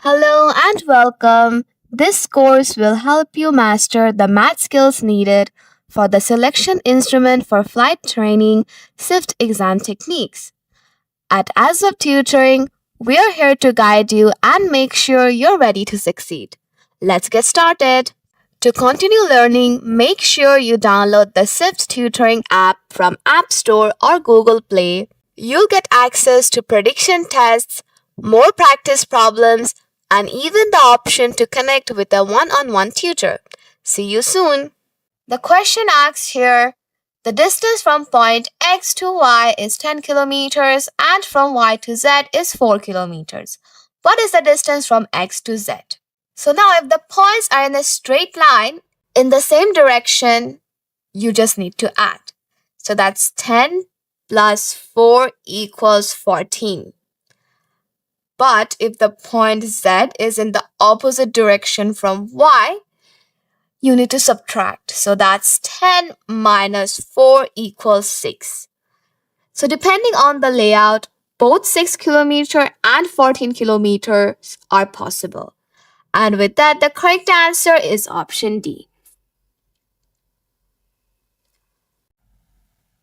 Hello and welcome. This course will help you master the math skills needed for the selection instrument for flight training SIFT exam techniques. At SIFT Tutoring, we are here to guide you and make sure you're ready to succeed. Let's get started. To continue learning, make sure you download the SIFT Tutoring app from App Store or Google Play. You'll get access to prediction tests, more practice problems, and even the option to connect with a one-on-one tutor. See you soon. The question asks here, the distance from point X to Y is 10 kilometers and from Y to Z is 4 kilometers. What is the distance from X to Z? So now if the points are in a straight line in the same direction, you just need to add. So that's 10 plus 4 equals 14. But if the point Z is in the opposite direction from Y, you need to subtract. So that's 10 minus 4 equals 6. So depending on the layout, both 6 kilometers and 14 kilometers are possible. And with that, the correct answer is option D.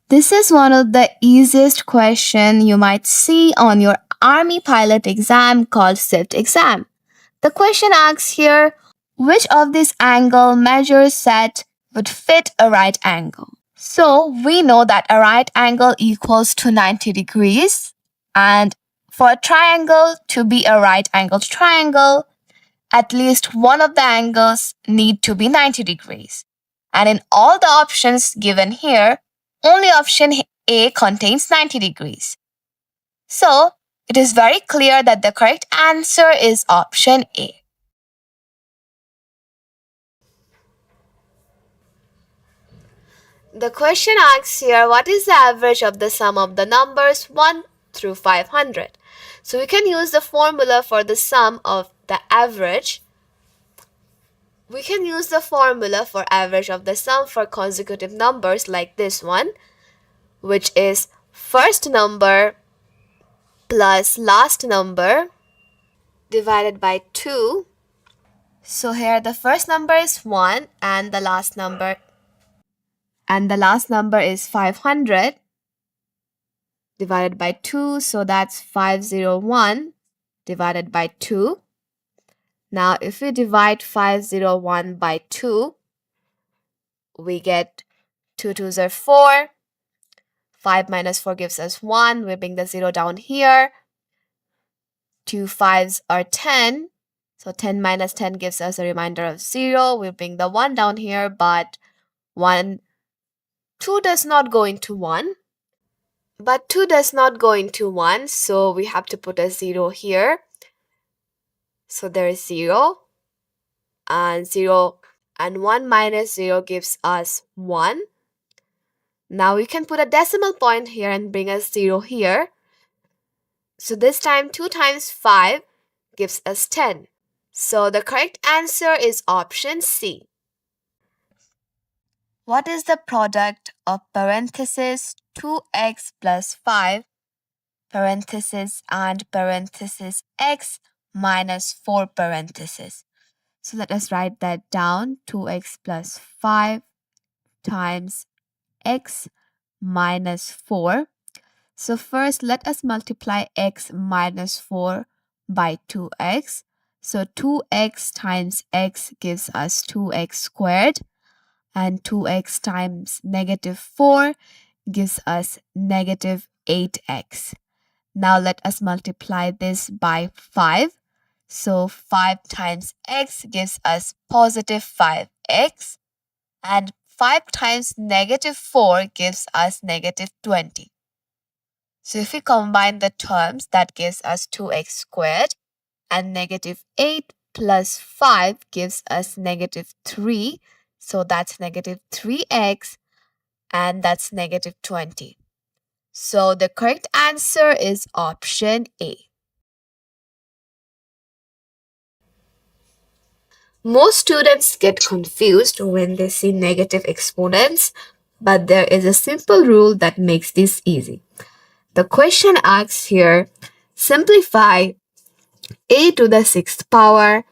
This is one of the easiest questions you might see on your Army pilot exam called SIFT exam. The question asks here, which of these angle measure set would fit a right angle? So we know that a right angle equals to 90 degrees. And for a triangle to be a right angled triangle, at least one of the angles need to be 90 degrees. And in all the options given here, only option A contains 90 degrees. So, it is very clear that the correct answer is option A. The question asks here, what is the average of the sum of the numbers 1 through 500? So we can use the formula for the sum of the average. We can use the formula for average of the sum for consecutive numbers like this one, which is first number plus last number divided by 2. So here the first number is 1 and the last number is 500 divided by 2. So that's 501 divided by 2. Now if we divide 501 by 2, we get 2 2s are 4. 5 minus 4 gives us 1. We bring the 0 down here. 2 5s are 10. So 10 minus 10 gives us a remainder of 0. We bring the 1 down here, but 2 does not go into 1. But 2 does not go into 1, so we have to put a 0 here. So there is 0. And 0 and 1 minus 0 gives us 1. Now we can put a decimal point here and bring a 0 here. So this time 2 times 5 gives us 10. So the correct answer is option C. What is the product of parenthesis 2x plus 5 parenthesis and parenthesis x minus 4 parenthesis? So let us write that down. 2x plus 5 times x minus 4. So first let us multiply x minus 4 by 2x. So 2x times x gives us 2x squared, and 2x times negative 4 gives us negative 8x. Now let us multiply this by 5. So 5 times x gives us positive 5x, and 5 times negative 4 gives us negative 20. So if we combine the terms, that gives us 2x squared, and negative 8 plus 5 gives us negative 3. So that's negative 3x, and that's negative 20. So the correct answer is option A. Most students get confused when they see negative exponents, but there is a simple rule that makes this easy. The question asks here, simplify a to the sixth power,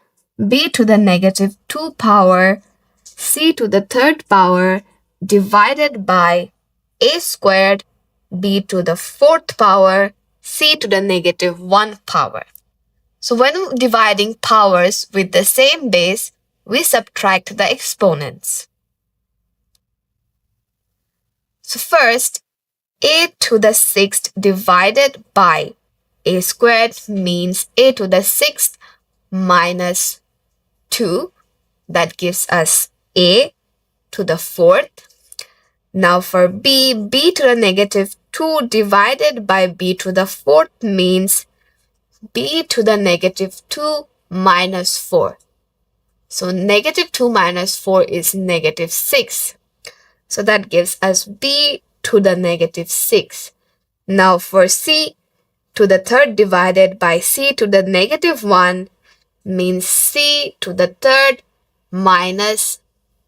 b to the negative 2 power, c to the third power divided by a squared, b to the fourth power, c to the negative 1 power. So when dividing powers with the same base, we subtract the exponents. So first, a to the sixth divided by a squared means a to the sixth minus 2. That gives us a to the fourth. Now for b to the negative 2 divided by b to the fourth means b to the negative 2 minus 4. So negative 2 minus 4 is negative 6. So that gives us b to the negative 6. Now for c to the third divided by c to the negative 1 means c to the third minus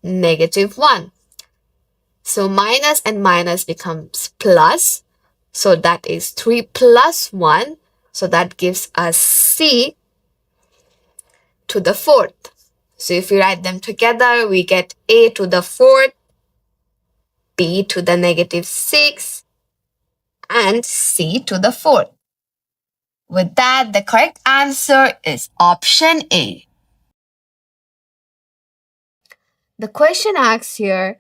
negative 1. So minus and minus becomes plus. So that is 3 plus 1. So that gives us c to the fourth. So if we write them together, we get a to the fourth, b to the negative 6, and c to the fourth. With that, the correct answer is option A. The question asks here,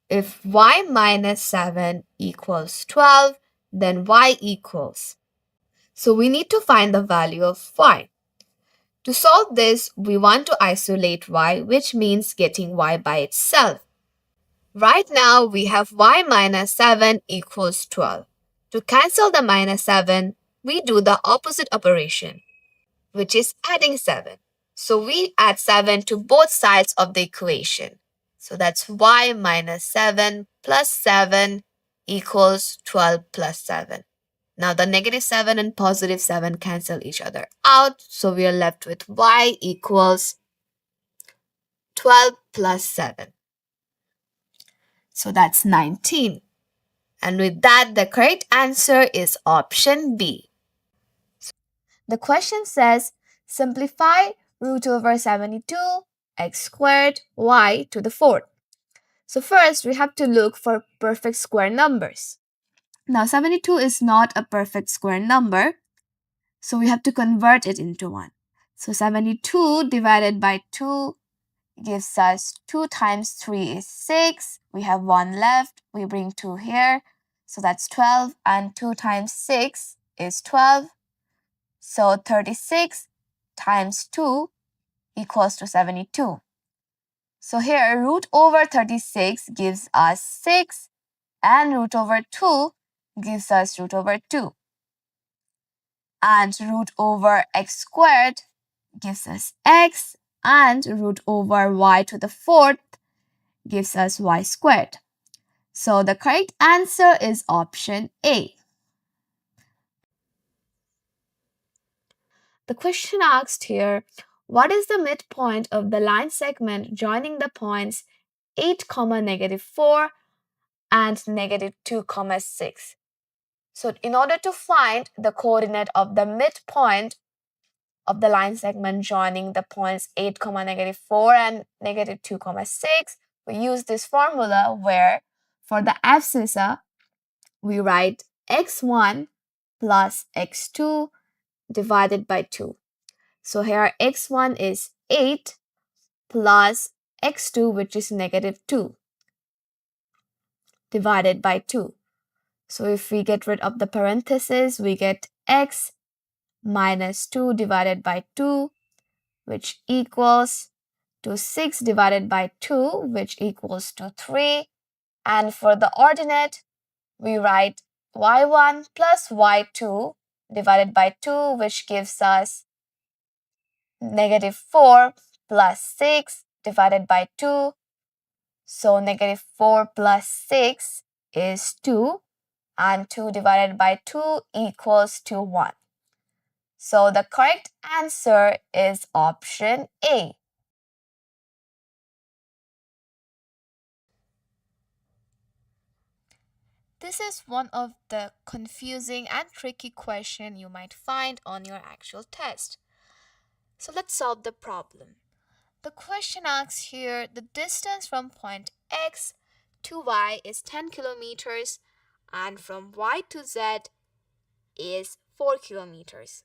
if y minus 7 equals 12, then y equals. So we need to find the value of y. To solve this, we want to isolate y, which means getting y by itself. Right now, we have y minus 7 equals 12. To cancel the minus 7, we do the opposite operation, which is adding 7. So we add 7 to both sides of the equation. So that's y minus 7 plus 7 equals 12 plus 7. Now the negative 7 and positive 7 cancel each other out. So we are left with y equals 12 plus 7. So that's 19. And with that, the correct answer is option B. The question says, simplify root over 72 x squared y to the fourth. So first, we have to look for perfect square numbers. Now, 72 is not a perfect square number, so we have to convert it into one. So 72 divided by 2 gives us 2 times 3 is 6. We have 1 left. We bring 2 here. So that's 12. And 2 times 6 is 12. So 36 times 2 equals to 72. So here root over 36 gives us 6 and root over 2 gives us root over 2. And root over x squared gives us x, and root over y to the fourth gives us y squared. So the correct answer is option A. The question asked here, what is the midpoint of the line segment joining the points 8, negative 4 and negative 2, 6? So in order to find the coordinate of the midpoint of the line segment joining the points 8, negative 4 and negative 2, 6, we use this formula where for the abscissa, we write x1 plus x2 divided by 2. So here x1 is 8 plus x2, which is negative 2, divided by 2. So if we get rid of the parentheses, we get x minus 2 divided by 2, which equals to 6 divided by 2, which equals to 3. And for the ordinate, we write y1 plus y2 divided by 2, which gives us negative 4 plus 6 divided by 2. So negative 4 plus 6 is 2, and 2 divided by 2 equals to 1. So the correct answer is option A. This is one of the confusing and tricky questions you might find on your actual test. So let's solve the problem. The question asks here the distance from point X to Y is 10 kilometers and from Y to Z is 4 kilometers.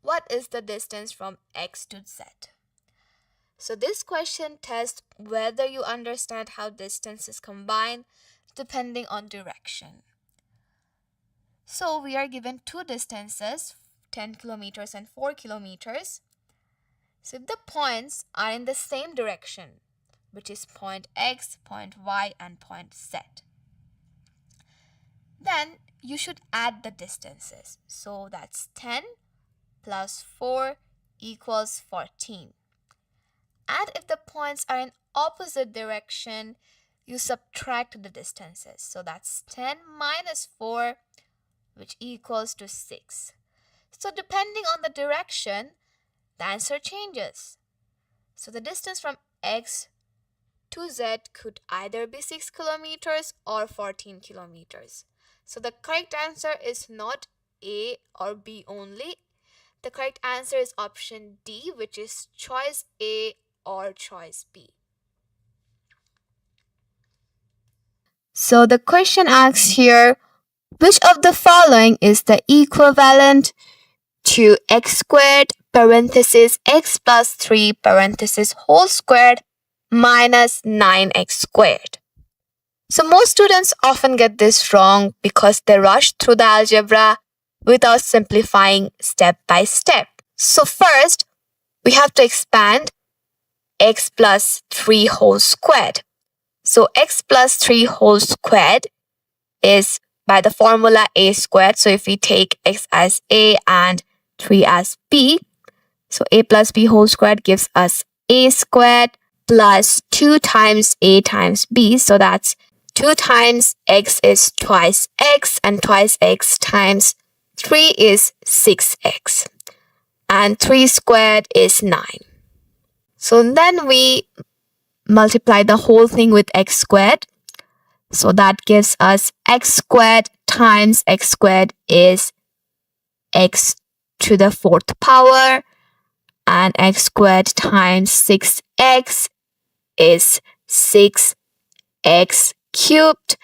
What is the distance from X to Z? So this question tests whether you understand how distances combine depending on direction. So we are given two distances, 10 kilometers and 4 kilometers. So if the points are in the same direction, which is point X, point Y, and point Z, then you should add the distances. So that's 10 plus 4 equals 14. And if the points are in opposite direction, you subtract the distances. So that's 10 minus 4, which equals to 6. So depending on the direction, the answer changes. So the distance from X to Z could either be 6 kilometers or 14 kilometers. So the correct answer is not A or B only. The correct answer is option D, which is choice A or choice B. So the question asks here, which of the following is the equivalent to x squared parenthesis x plus 3 parenthesis whole squared minus 9x squared? So most students often get this wrong because they rush through the algebra without simplifying step by step. So first, we have to expand x plus 3 whole squared. So x plus 3 whole squared is by the formula a squared. So if we take x as a and 3 as b, so a plus b whole squared gives us a squared plus 2 times a times b. So that's 2 times x is twice x, and twice x times 3 is 6x. And 3 squared is 9. So then we multiply the whole thing with x squared. So that gives us x squared times x squared is x to the 4th power, and x squared times 6x is 6x cubed,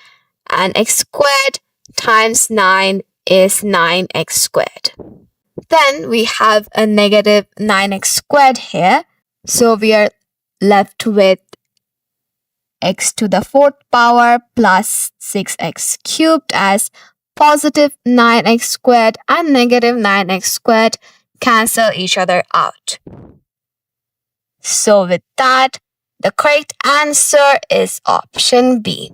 and x squared times 9 is 9x squared. Then we have a negative 9x squared here. So we are left with x to the 4th power plus 6x cubed as positive 9x squared and negative 9x squared cancel each other out. So with that, the correct answer is option B.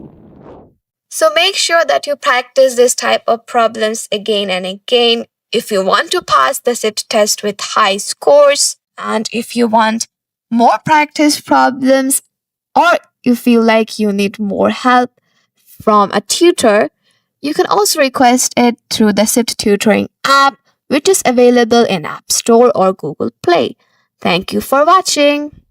So make sure that you practice this type of problems again and again if you want to pass the SIFT test with high scores, and if you want more practice problems, or you feel like you need more help from a tutor, you can also request it through the SIFT Tutoring app, which is available in App Store or Google Play. Thank you for watching.